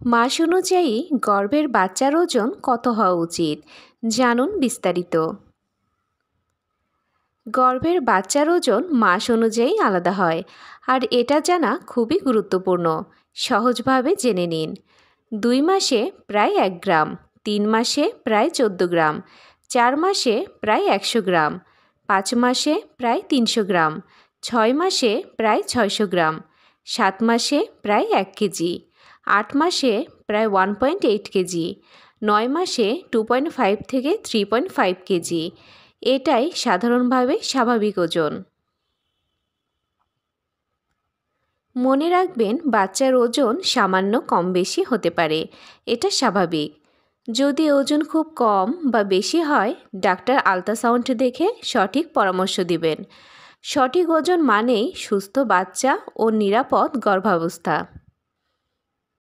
মাস অনুযায়ী গর্ভের বাচ্চার ওজন কত হওয়া উচিত জানুন বিস্তারিত। গর্ভের বাচ্চার ওজন মাস অনুযায়ী আলাদা হয়, আর এটা জানা খুবই গুরুত্বপূর্ণ। সহজভাবে জেনে নিন। 2 মাসে প্রায় 1 গ্রাম, 3 মাসে প্রায় 14 গ্রাম, 4 মাসে প্রায় 100 গ্রাম, 5 মাসে প্রায় 300 গ্রাম, 6 মাসে প্রায় 600 গ্রাম, 7 মাসে প্রায় 1 কেজি, 8 মাসে প্রায় 1.8 কেজি, 9 মাসে 2.5 থেকে 3.5 কেজি। এটাই সাধারণভাবে স্বাভাবিক ওজন। মনে রাখবেন, বাচ্চার ওজন সামান্য কম বেশি হতে পারে, এটা স্বাভাবিক। যদি ওজন খুব কম বা বেশি হয়, ডাক্তার আল্ট্রাসাউন্ড দেখে সঠিক পরামর্শ দিবেন। সঠিক ওজন মানেই সুস্থ বাচ্চা ও নিরাপদ গর্ভাবস্থা।